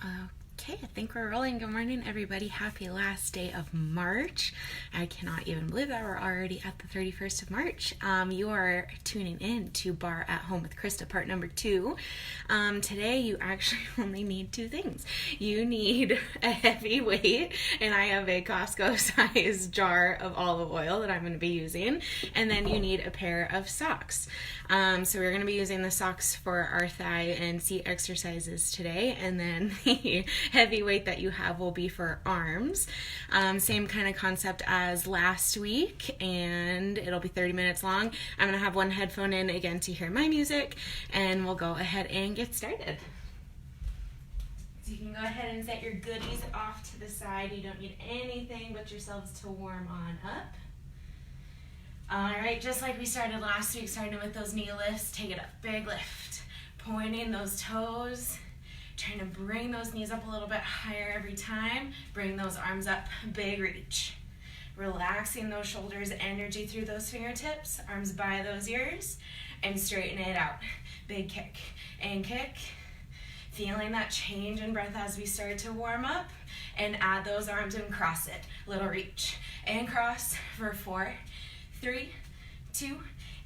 Okay, I think we're rolling. Good morning, everybody. Happy last day of March. I cannot even believe that we're already at the 31st of March. You are tuning in to Barre at Home with Krista, part number 2. Today, you actually only need 2 things. You need a heavy weight, and I have a Costco-sized jar of olive oil that I'm going to be using, and then you need a pair of socks. So we're going to be using the socks for our thigh and seat exercises today, and then the heavy weight that you have will be for arms. Same kind of concept as last week, and it'll be 30 minutes long. I'm going to have one headphone in again to hear my music, and we'll go ahead and get started. So you can go ahead and set your goodies off to the side. You don't need anything but yourselves to warm on up. Alright, just like we started last week, starting with those knee lifts, take it up, big lift, pointing those toes, trying to bring those knees up a little bit higher every time, bring those arms up, big reach, relaxing those shoulders, energy through those fingertips, arms by those ears, and straighten it out, big kick, and kick, feeling that change in breath as we start to warm up, and add those arms and cross it, little reach, and cross for 4, 3, 2,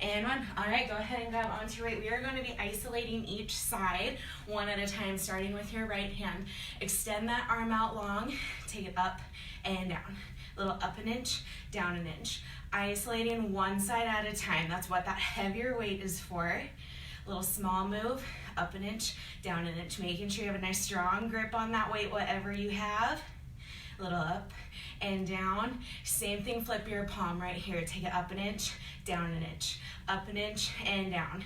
and 1. All right, go ahead and grab onto your right. We are going to be isolating each side one at a time, starting with your right hand. Extend that arm out long, take it up and down. Little up an inch, down an inch. Isolating one side at a time. That's what that heavier weight is for. Little small move, up an inch, down an inch. Making sure you have a nice strong grip on that weight, whatever you have. Little up and down. Same thing, flip your palm right here. Take it up an inch, down an inch, up an inch, and down.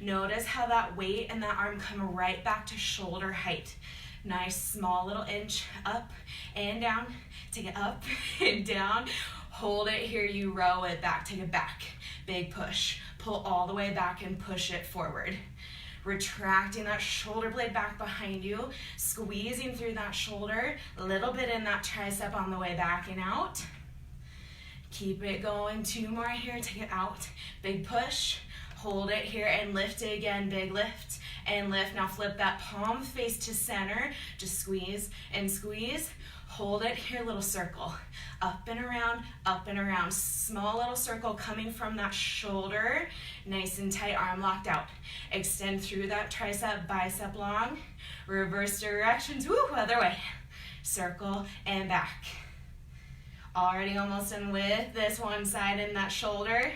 Notice how that weight and that arm come right back to shoulder height. Nice small little inch up and down. Take it up and down. Hold it here, you row it back. Take it back. Big push. Pull all the way back and push it forward. Retracting that shoulder blade back behind you, squeezing through that shoulder, a little bit in that tricep on the way back and out. Keep it going, 2 more here, take it out, big push, hold it here and lift it again, big lift and lift. Now flip that palm face to center, just squeeze and squeeze. Hold it here, little circle, up and around, small little circle coming from that shoulder, nice and tight, arm locked out. Extend through that tricep, bicep long, reverse directions, woo, other way. Circle and back. Already almost done with this one side and that shoulder.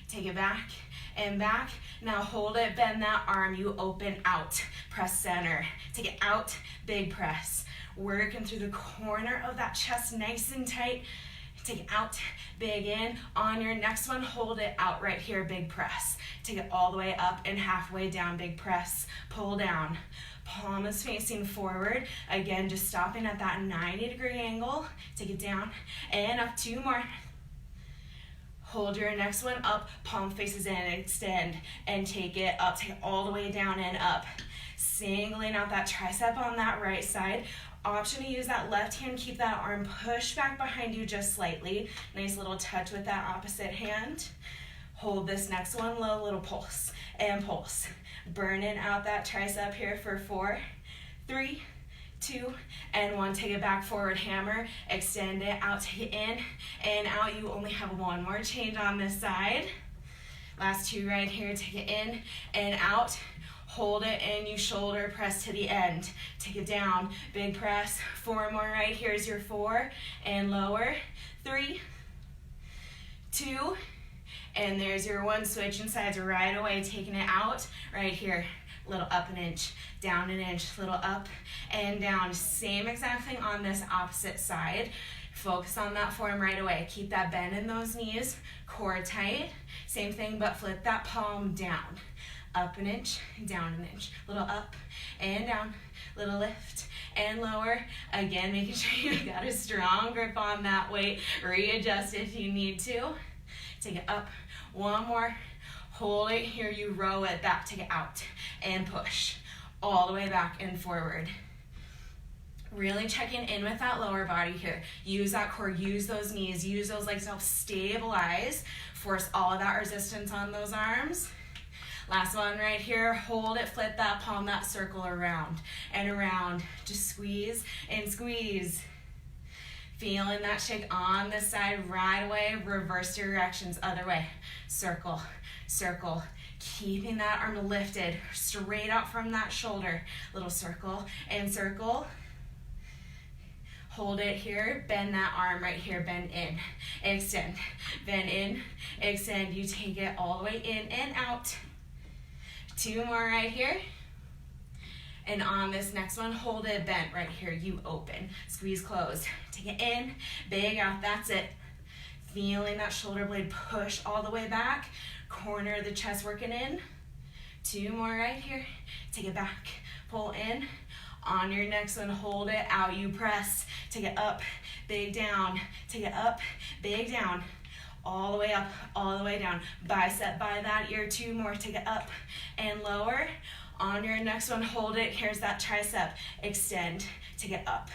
Take it back and back. Now hold it, bend that arm, you open out, press center. Take it out, big press. Working through the corner of that chest, nice and tight. Take it out, big in. On your next one, hold it out right here, big press. Take it all the way up and halfway down, big press. Pull down. Palm is facing forward. Again, just stopping at that 90-degree angle. Take it down and up, 2 more. Hold your next one up, palm faces in, extend, and take it up. Take it all the way down and up. Singling out that tricep on that right side. Option to use that left hand, keep that arm pushed back behind you just slightly. Nice little touch with that opposite hand. Hold this next one, little pulse and pulse. Burning out that tricep here for 4, 3, 2, and 1. Take it back, forward hammer, extend it out, take it in and out. You only have 1 more change on this side. Last 2 right here, take it in and out. Hold it and you shoulder press to the end. Take it down, big press. 4 more right, here's your 4 and lower. 3, 2, and there's your 1. Switching sides right away, taking it out right here. Little up an inch, down an inch, little up and down. Same exact thing on this opposite side. Focus on that form right away. Keep that bend in those knees, core tight. Same thing, but flip that palm down. Up an inch, down an inch. Little up and down, little lift and lower. Again, making sure you got a strong grip on that weight. Readjust if you need to. Take it up, 1 more. Hold it here, you row it back, take it out and push all the way back and forward. Really checking in with that lower body here. Use that core, use those knees, use those legs to help stabilize. Force all of that resistance on those arms. Last one right here. Hold it, flip that palm, that circle around and around. Just squeeze and squeeze. Feeling that shake on this side right away. Reverse directions, other way. Circle, circle. Keeping that arm lifted straight out from that shoulder. Little circle and circle. Hold it here, bend that arm right here, bend in, extend, bend in, extend. You take it all the way in and out. 2 more right here. And on this next one, hold it bent right here. You open, squeeze, close. Take it in, big out, that's it. Feeling that shoulder blade push all the way back. Corner of the chest working in. 2 more right here. Take it back, pull in. On your next one, hold it out, you press. Take it up, big down. Take it up, big down. All the way up, all the way down. Bicep by that ear, 2 more. Take it up and lower. On your next one, hold it. Here's that tricep. Extend, take it up.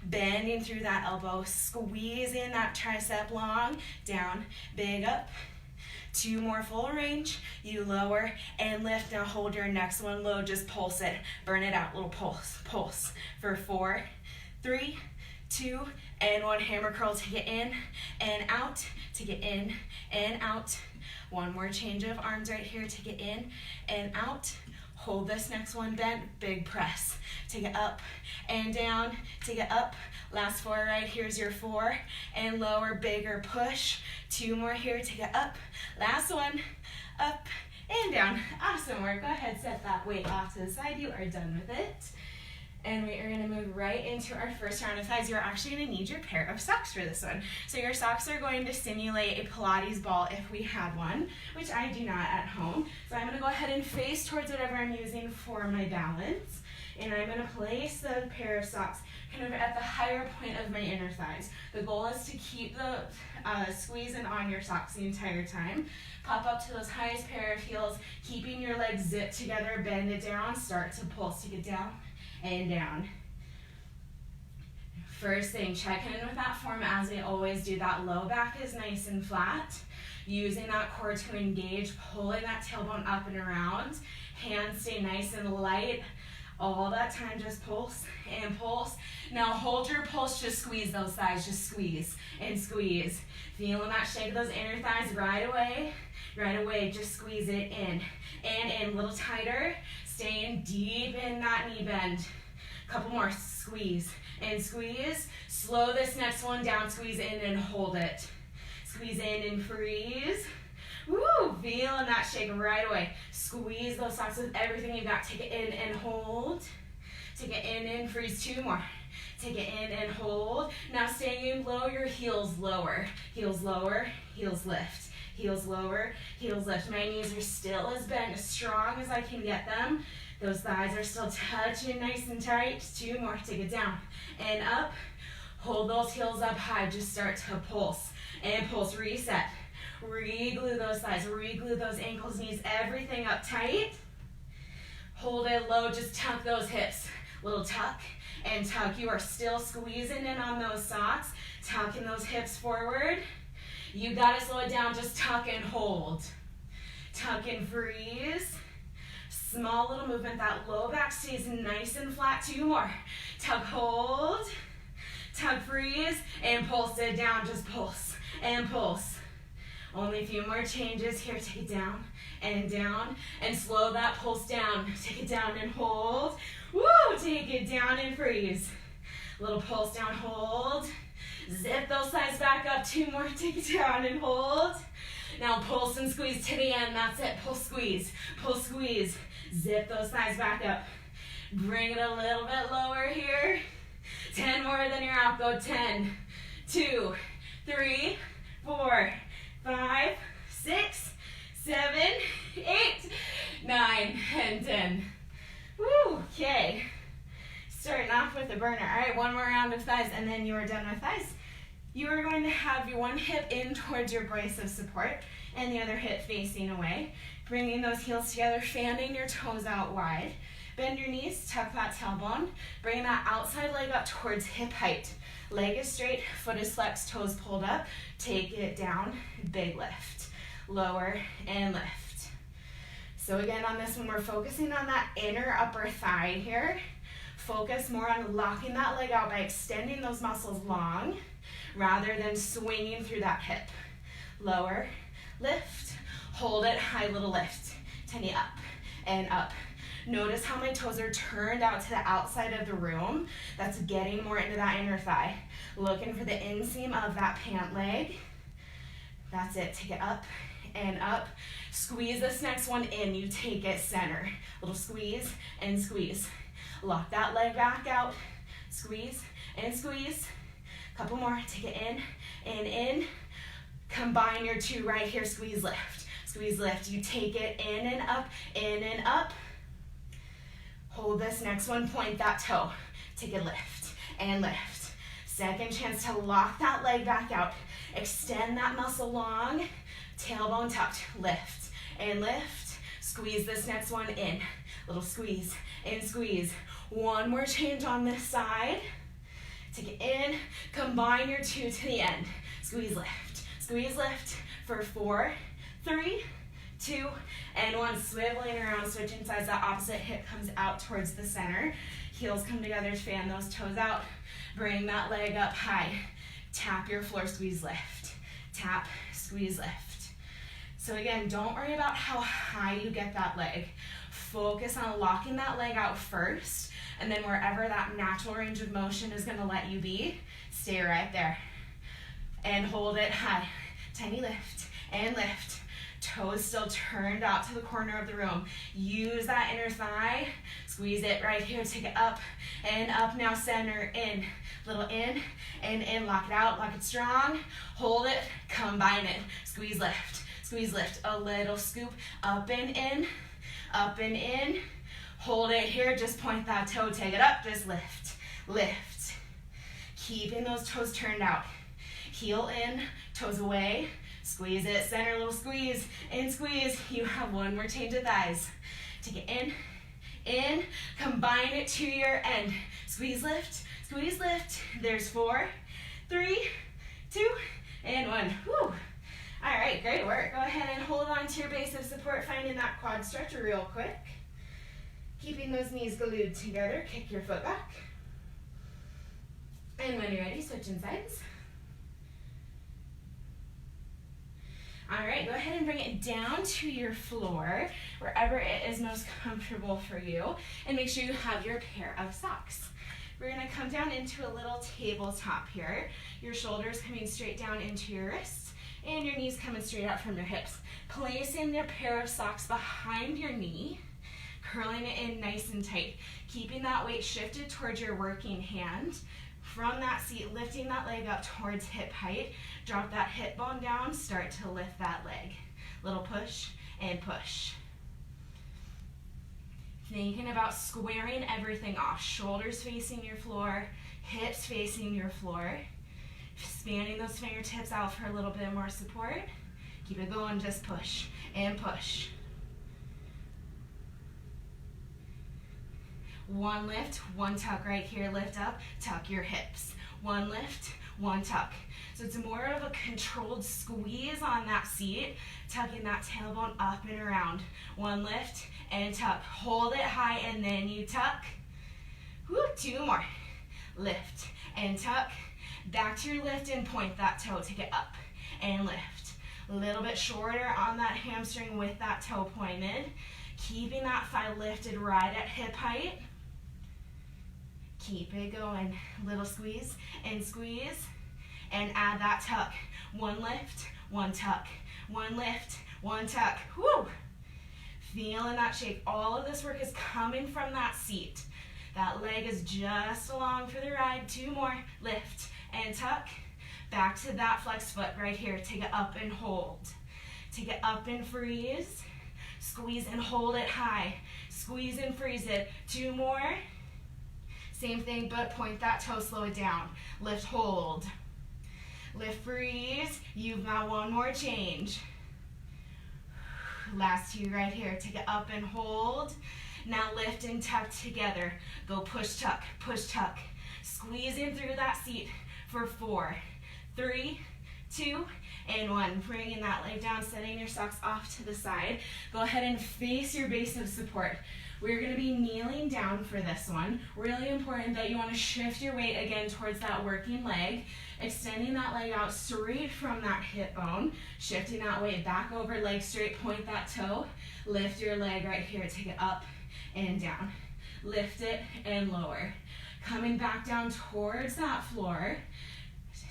Bending through that elbow, squeezing that tricep long. Down, big up. 2 more full range. You lower and lift. Now hold your next one low. Just pulse it. Burn it out. Little pulse. Pulse for 4, 3, 2, and 1. Hammer curl. Take it in and out. Take it in and out. 1 more change of arms right here. Take it in and out. Hold this next one bent. Big press. Take it up and down. Take it up. Last 4 right. Here's your 4 and lower. Bigger push. 2 more here. Take it up. Last one. Up and down. Awesome work. Go ahead, set that weight off to the side. You are done with it. And we are going to move right into our first round of thighs. You're actually going to need your pair of socks for this one. So your socks are going to simulate a Pilates ball if we had one, which I do not at home. So I'm going to go ahead and face towards whatever I'm using for my balance. And I'm going to place the pair of socks kind of at the higher point of my inner thighs. The goal is to keep the squeezing on your socks the entire time. Pop up to those highest pair of heels, keeping your legs zipped together, bend it down, start to pulse. Take it down and down. First thing, check in with that form as we always do. That low back is nice and flat. Using that core to engage, pulling that tailbone up and around. Hands stay nice and light. All that time, just pulse and pulse. Now hold your pulse, just squeeze those thighs, just squeeze and squeeze. Feeling that shake of those inner thighs right away, just squeeze it in and in, a little tighter. Staying deep in that knee bend. Couple more, squeeze and squeeze. Slow this next one down, squeeze in and hold it. Squeeze in and freeze. Woo, feeling that shake right away. Squeeze those socks with everything you got. Take it in and hold. Take it in and freeze. 2 more. Take it in and hold. Now staying low, your heels lower. Heels lower, heels lift. Heels lower, heels lift. My knees are still as bent, as strong as I can get them. Those thighs are still touching nice and tight. 2 more. Take it down and up. Hold those heels up high. Just start to pulse and pulse. Reset. Re-glue those thighs, re-glue those ankles, knees, everything up tight. Hold it low, just tuck those hips. Little tuck and tuck. You are still squeezing in on those socks, tucking those hips forward. You gotta slow it down, just tuck and hold. Tuck and freeze. Small little movement, that low back stays nice and flat. 2 more. Tuck, hold. Tuck, freeze, and pulse it down, just pulse and pulse. Only a few more changes here. Take it down, and slow that pulse down. Take it down and hold. Woo! Take it down and freeze. Little pulse down, hold. Zip those thighs back up. 2 more. Take it down and hold. Now pulse and squeeze to the end. That's it. Pull, squeeze. Pull, squeeze. Zip those thighs back up. Bring it a little bit lower here. 10 more, then you're out. Go 10, 2, 3, 4, 5, 6, 7, 8, 9, and 10. Woo, okay. Starting off with a burner. All right, 1 more round of thighs, and then you are done with thighs. You are going to have your one hip in towards your brace of support, and the other hip facing away. Bringing those heels together, fanning your toes out wide. Bend your knees, tuck that tailbone. Bring that outside leg up towards hip height. Leg is straight, foot is flexed, toes pulled up. Take it down, big lift. Lower and lift. So again, on this one, we're focusing on that inner upper thigh here. Focus more on locking that leg out by extending those muscles long rather than swinging through that hip. Lower, lift, hold it, high little lift. Tenny up and up. Notice how my toes are turned out to the outside of the room. That's getting more into that inner thigh. Looking for the inseam of that pant leg. That's it, take it up and up. Squeeze this next one in, you take it center. Little squeeze and squeeze. Lock that leg back out, squeeze and squeeze. Couple more, take it in and in. Combine your two right here, squeeze, lift. Squeeze, lift, you take it in and up. Hold this next one, point that toe. Take a lift and lift. Second chance to lock that leg back out. Extend that muscle long, tailbone tucked, lift and lift. Squeeze this next one in. Little squeeze and squeeze. One more change on this side. Take it in, combine your two to the end. Squeeze, lift for 4, 3, 2, and 1. Swiveling around, switching sides. That opposite hip comes out towards the center. Heels come together, fan those toes out. Bring that leg up high. Tap your floor, squeeze, lift. Tap, squeeze, lift. So again, don't worry about how high you get that leg. Focus on locking that leg out first, and then wherever that natural range of motion is gonna let you be, stay right there. And hold it high. Tiny lift and lift. Toes still turned out to the corner of the room. Use that inner thigh. Squeeze it right here. Take it up and up. Now center in. Little in and in. Lock it out. Lock it strong. Hold it. Combine it. Squeeze, lift. Squeeze, lift. A little scoop. Up and in. Up and in. Hold it here. Just point that toe. Take it up. Just lift. Lift. Keeping those toes turned out. Heel in. Toes away. Squeeze it, center, little squeeze, and squeeze. You have one more change of thighs. Take it in, combine it to your end. Squeeze, lift, there's 4, 3, 2, and 1. Whew. All right, great work. Go ahead and hold on to your base of support, finding that quad stretcher real quick. Keeping those knees glued together, kick your foot back. And when you're ready, switching sides. All right, go ahead and bring it down to your floor, wherever it is most comfortable for you, and make sure you have your pair of socks. We're gonna come down into a little tabletop here. Your shoulders coming straight down into your wrists, and your knees coming straight out from your hips. Placing your pair of socks behind your knee, curling it in nice and tight, keeping that weight shifted towards your working hand. From that seat, lifting that leg up towards hip height. Drop that hip bone down, start to lift that leg. Little push and push. Thinking about squaring everything off. Shoulders facing your floor, hips facing your floor. Spanning those fingertips out for a little bit more support. Keep it going, just push and push. One lift, one tuck right here, lift up, tuck your hips. One lift, one tuck. So it's more of a controlled squeeze on that seat, tucking that tailbone up and around. One lift and tuck. Hold it high and then you tuck. Woo, 2 more. Lift and tuck. Back to your lift and point that toe. Take it up and lift. A little bit shorter on that hamstring with that toe pointed. Keeping that thigh lifted right at hip height. Keep it going. Little squeeze, and add that tuck. One lift, one tuck. One lift, one tuck. Woo! Feeling that shake. All of this work is coming from that seat. That leg is just along for the ride. 2 more. Lift and tuck. Back to that flexed foot right here. Take it up and hold. Take it up and freeze. Squeeze and hold it high. Squeeze and freeze it. 2 more. Same thing, but point that toe, slow it down. Lift, hold. Lift, freeze. You've got 1 more change. Last 2 right here. Take it up and hold. Now lift and tuck together. Go push, tuck, push, tuck. Squeeze in through that seat for 4, 3, 2, and 1. Bringing that leg down, setting your socks off to the side. Go ahead and face your base of support. We're going to be kneeling down for this one. Really important that you want to shift your weight again towards that working leg, extending that leg out straight from that hip bone, shifting that weight back over, leg straight, point that toe, lift your leg right here, take it up and down, lift it and lower. Coming back down towards that floor,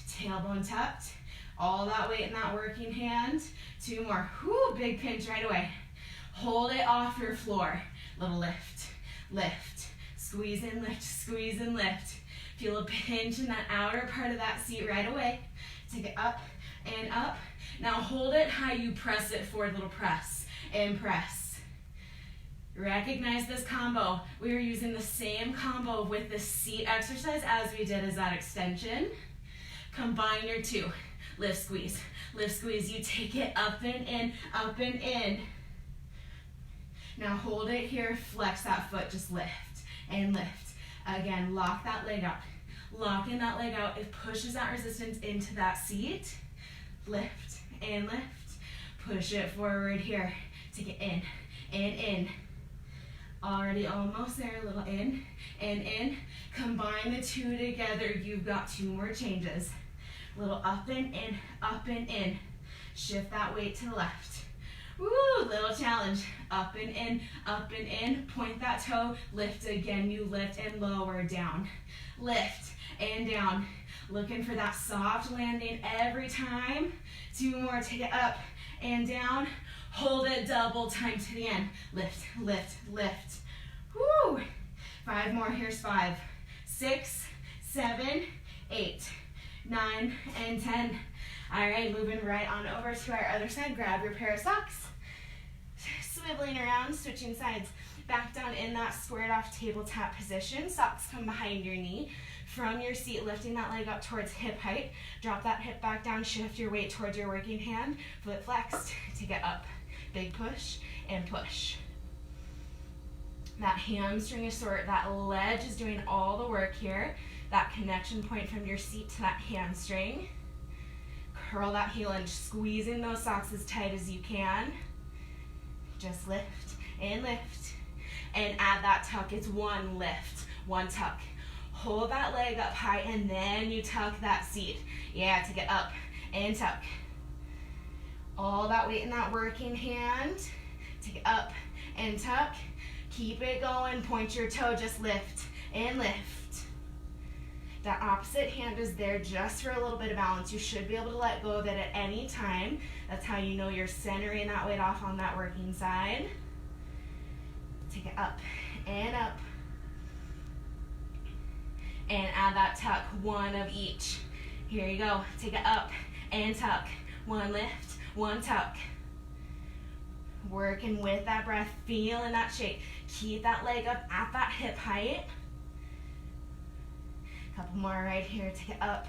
tailbone tucked, all that weight in that working hand. 2 more, whoo, big pinch right away. Hold it off your floor. Little lift, lift, squeeze and lift, squeeze and lift. Feel a pinch in that outer part of that seat right away. Take it up and up. Now hold it high, you press it forward, little press and press. Recognize this combo. We are using the same combo with the seat exercise as we did as that extension. Combine your 2. Lift, squeeze, lift, squeeze. You take it up and in, up and in. Now hold it here, flex that foot, just lift and lift. Again, lock that leg out. Locking that leg out, it pushes that resistance into that seat. Lift and lift. Push it forward here. Take it in and in. Already almost there, a little in and in. Combine the 2 together, you've got 2 more changes. Little up and in, up and in. Shift that weight to the left. Woo, little challenge. Up and in, point that toe, lift again, you lift and lower down. Lift and down. Looking for that soft landing every time. 2 more, take it up and down. Hold it double time to the end. Lift, lift, lift. Woo. 5 more, here's 5, 6, 7, 8, 9, and 10. All right, moving right on over to our other side. Grab your pair of socks. Swiveling around, switching sides. Back down in that squared off tabletop position. Socks come behind your knee. From your seat, lifting that leg up towards hip height. Drop that hip back down, shift your weight towards your working hand. Foot flexed, take it up. Big push and push. That hamstring is sore. That ledge is doing all the work here. That connection point from your seat to that hamstring. Curl that heel in, squeezing those socks as tight as you can. Just lift and lift. And add that tuck. It's 1 lift, 1 tuck. Hold that leg up high and then you tuck that seat. Yeah, take it up and tuck. All that weight in that working hand. Take it up and tuck. Keep it going. Point your toe. Just lift and lift. That opposite hand is there just for a little bit of balance. You should be able to let go of it at any time. That's how you know you're centering that weight off on that working side. Take it up and up. And add that tuck, 1 of each. Here you go. Take it up and tuck. 1 lift, 1 tuck. Working with that breath, feeling that shake. Keep that leg up at that hip height. Couple more right here. Take it up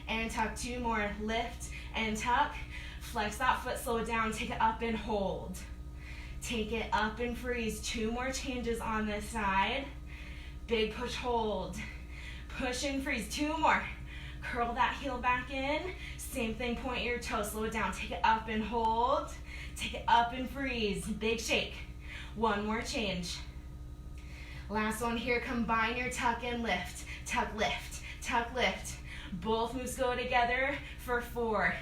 and tuck. 2 more. Lift and tuck. Flex that foot, slow it down. Take it up and hold. Take it up and freeze. 2 more changes on this side. Big push, hold. Push and freeze. 2 more. Curl that heel back in. Same thing, point your toe, slow it down. Take it up and hold. Take it up and freeze. Big shake. 1 more change. Last one here, combine your tuck and lift. Tuck, lift, tuck, lift. Both moves go together for 4,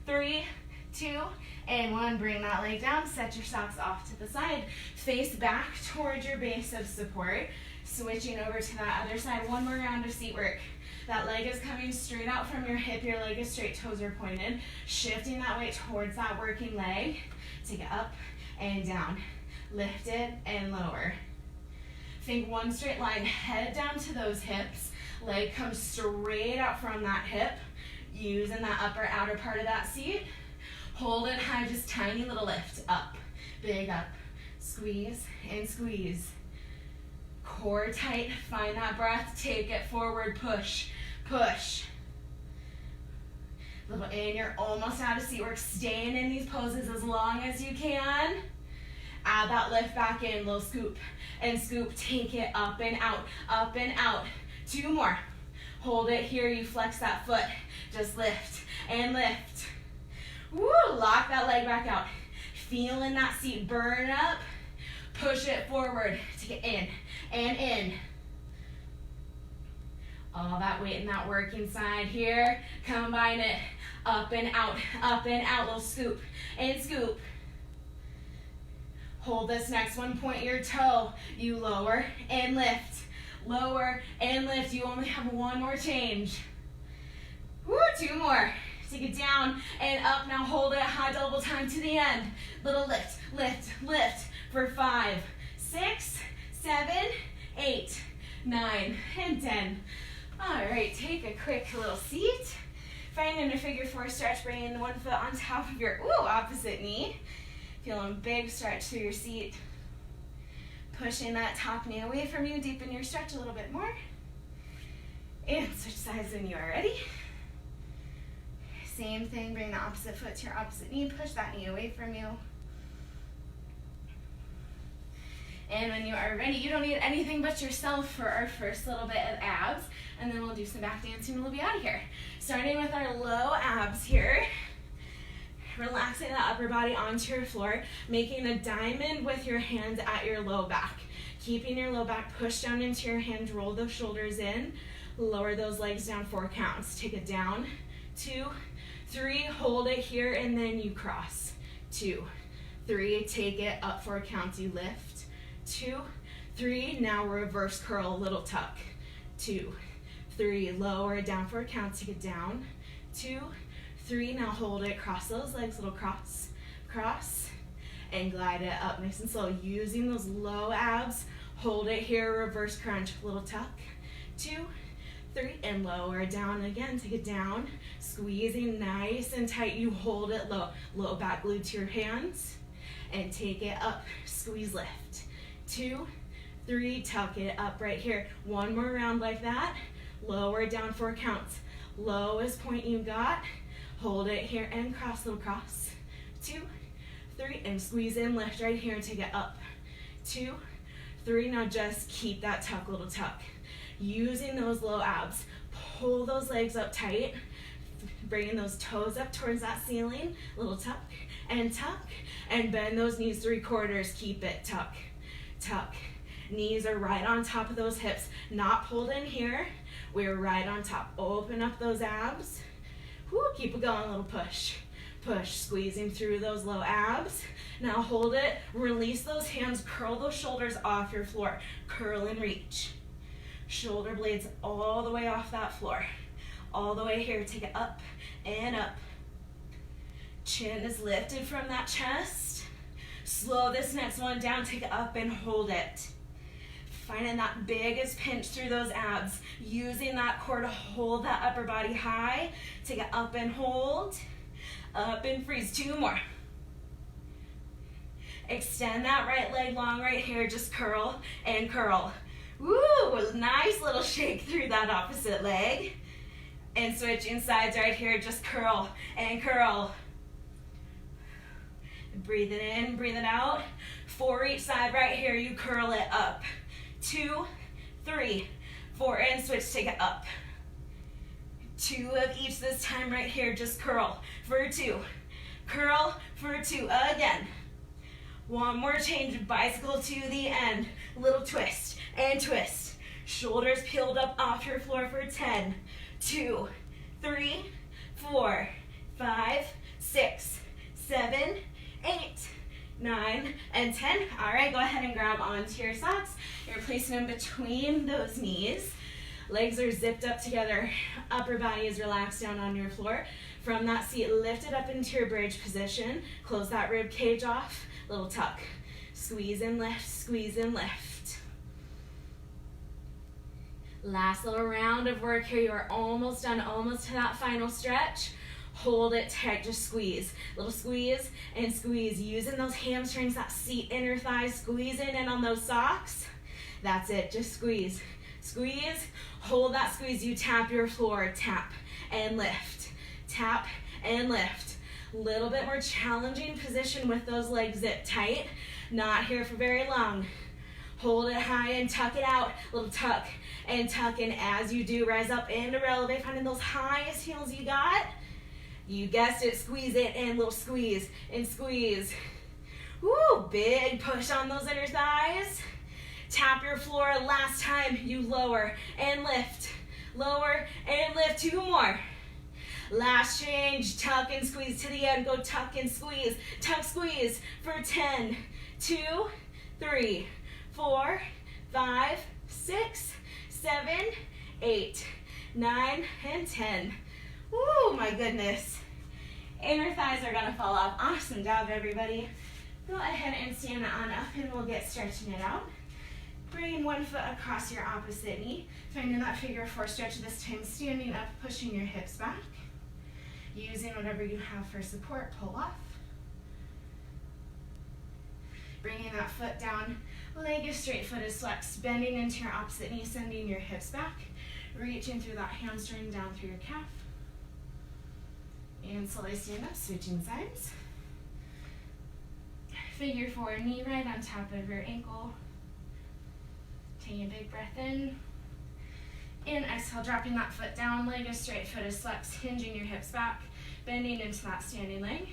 3, 2, and 1. Bring that leg down, set your socks off to the side. Face back towards your base of support. Switching over to that other side, 1 more round of seat work. That leg is coming straight out from your hip, your leg is straight, toes are pointed. Shifting that weight towards that working leg. Take it up and down. Lift it and lower. Think 1 straight line, head down to those hips. Leg comes straight out from that hip. Using that upper outer part of that seat. Hold it high, just tiny little lift. Up, big up. Squeeze and squeeze. Core tight, find that breath, take it forward, push, push. Little in, you're almost out of seat work. Staying in these poses as long as you can. Add that lift back in, little scoop and scoop. Take it up and out, up and out. 2 more. Hold it here, you flex that foot. Just lift and lift. Woo, lock that leg back out. Feeling that seat burn up. Push it forward to get in and in. All that weight in that working side here. Combine it. Up and out, little scoop and scoop. Hold this next one, point your toe. You lower and lift. Lower and lift. You only have one more change. Woo, two more. Take it down and up. Now hold it high double time to the end. Little lift, lift, lift for 5, 6, 7, 8, 9, and 10. All right, take a quick little seat. Finding a figure 4 stretch, bringing one foot on top of your opposite knee. Feeling big stretch through your seat. Pushing that top knee away from you. Deepen your stretch a little bit more. And switch sides when you are ready. Same thing, bring the opposite foot to your opposite knee. Push that knee away from you. And when you are ready, you don't need anything but yourself for our first little bit of abs. And then we'll do some back dancing and we'll be out of here. Starting with our low abs here. Relaxing the upper body onto your floor. Making a diamond with your hands at your low back. Keeping your low back pushed down into your hands. Roll those shoulders in. Lower those legs down 4 counts. Take it down. 2, 3. Hold it here and then you cross. 2, 3. Take it up 4 counts. You lift. 2, 3. Now reverse curl, little tuck. 2, 3. Lower it down 4 counts. Take it down. 2, 3. Now hold it. Cross those legs, little cross, cross, and glide it up nice and slow. Using those low abs. Hold it here. Reverse crunch, little tuck. 2, 3, and lower it down again. Take it down. Squeezing nice and tight. You hold it low. Low back glued to your hands, and take it up. Squeeze, lift. 2, 3, tuck it up right here. One more round like that. Lower it down 4 counts. Lowest point you got. Hold it here and cross, little cross. 2, 3, and squeeze in, lift right here and take it up. 2, 3, now just keep that tuck, little tuck. Using those low abs, pull those legs up tight. Bringing those toes up towards that ceiling. Little tuck, and bend those knees 3/4. Keep it, tuck. Tuck. Knees are right on top of those hips, not pulled in here. We're right on top. Open up those abs. Woo, keep it going, little push. Push, squeezing through those low abs. Now hold it, release those hands, curl those shoulders off your floor. Curl and reach. Shoulder blades all the way off that floor. All the way here, take it up and up. Chin is lifted from that chest. Slow this next one down, take it up and hold it. Finding that biggest pinch through those abs. Using that core to hold that upper body high. Take it up and hold. Up and freeze. 2 more. Extend that right leg long right here. Just curl and curl. Woo! Nice little shake through that opposite leg. And switching sides right here. Just curl and curl. Breathe it in, breathe it out. 4 each side right here. You curl it up. 2, 3, 4, and switch, take it up. 2 of each this time right here, just curl for 2. Curl for 2, again. 1 more change, bicycle to the end. Little twist and twist. Shoulders peeled up off your floor for 10. 2, 3, 4, 5, 6, 7, 8, 9, and 10. All right, go ahead and grab onto your socks. You're placing them between those knees. Legs are zipped up together. Upper body is relaxed down on your floor. From that seat, lift it up into your bridge position. Close that rib cage off. Little tuck. Squeeze and lift, squeeze and lift. Last little round of work here. You are almost done, almost to that final stretch. Hold it tight, just squeeze. Little squeeze and squeeze. Using those hamstrings, that seat, inner thighs, squeezing in on those socks. That's it, just squeeze. Squeeze, hold that squeeze. You tap your floor, tap and lift. Tap and lift. Little bit more challenging position with those legs zipped tight. Not here for very long. Hold it high and tuck it out. Little tuck and tuck. And as you do, rise up into releve, finding those highest heels you got. You guessed it, squeeze it, and little squeeze and squeeze. Woo, big push on those inner thighs. Tap your floor. Last time you lower and lift. Lower and lift. 2 more. Last change. Tuck and squeeze to the end. Go tuck and squeeze. Tuck, squeeze for 10, 2, 3, 4, 5, 6, 7, 8, 9, and 10. Woo, my goodness. Inner thighs are gonna fall off. Awesome job, everybody. Go ahead and stand on up and we'll get stretching it out. Bring one foot across your opposite knee. Finding that figure 4 stretch this time, standing up, pushing your hips back. Using whatever you have for support, pull off. Bringing that foot down, leg is straight, foot is flexed, bending into your opposite knee, sending your hips back. Reaching through that hamstring down through your calf. And slowly stand up, switching sides. Figure 4, knee right on top of your ankle. Take a big breath in. And exhale, dropping that foot down, leg is straight, foot is flexed, hinging your hips back, bending into that standing leg.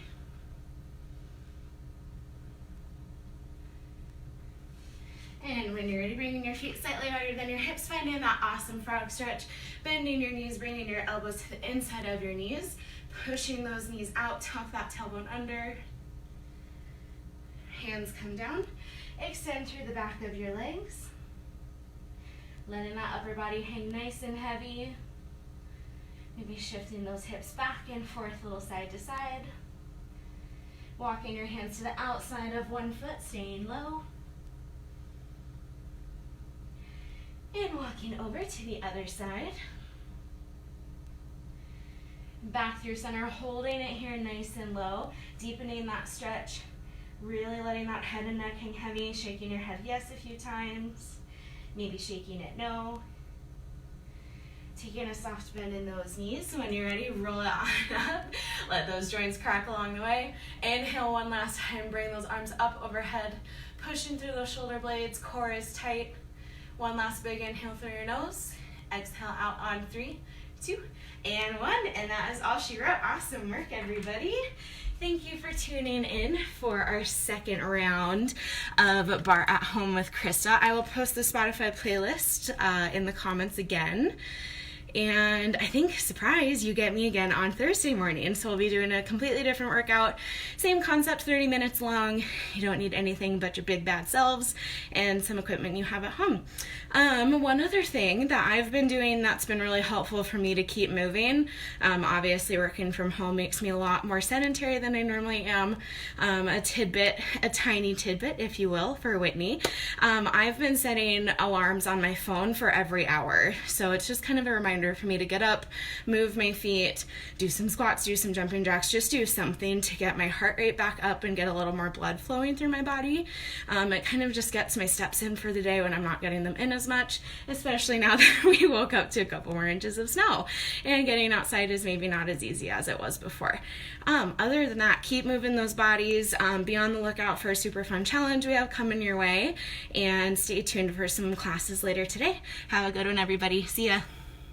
And when you're ready, bringing your feet slightly wider than your hips, finding that awesome frog stretch, bending your knees, bringing your elbows to the inside of your knees, pushing those knees out, tuck that tailbone under. Hands come down, extend through the back of your legs. Letting that upper body hang nice and heavy. Maybe shifting those hips back and forth, a little side to side. Walking your hands to the outside of one foot, staying low. And walking over to the other side. Back through center, holding it here nice and low. Deepening that stretch. Really letting that head and neck hang heavy. Shaking your head yes a few times. Maybe shaking it no. Taking a soft bend in those knees. So when you're ready, roll it on up. Let those joints crack along the way. Inhale one last time. Bring those arms up overhead. Pushing through those shoulder blades. Core is tight. One last big inhale through your nose. Exhale out on 3, 2, and 1. And that is all she wrote. Awesome work, everybody. Thank you for tuning in for our second round of Barre at Home with Krista. I will post the Spotify playlist in the comments again. And I think, surprise, you get me again on Thursday morning. So we'll be doing a completely different workout. Same concept, 30 minutes long. You don't need anything but your big bad selves and some equipment you have at home. One other thing that I've been doing that's been really helpful for me to keep moving, obviously working from home makes me a lot more sedentary than I normally am. A tiny tidbit, if you will, for Whitney. I've been setting alarms on my phone for every hour. So it's just kind of a reminder for me to get up, move my feet, do some squats, do some jumping jacks, just do something to get my heart rate back up and get a little more blood flowing through my body. It kind of just gets my steps in for the day when I'm not getting them in as much, especially now that we woke up to a couple more inches of snow and getting outside is maybe not as easy as it was before. Other than that, keep moving those bodies. Be on the lookout for a super fun challenge we have coming your way, and stay tuned for some classes later today. Have a good one, everybody. See ya.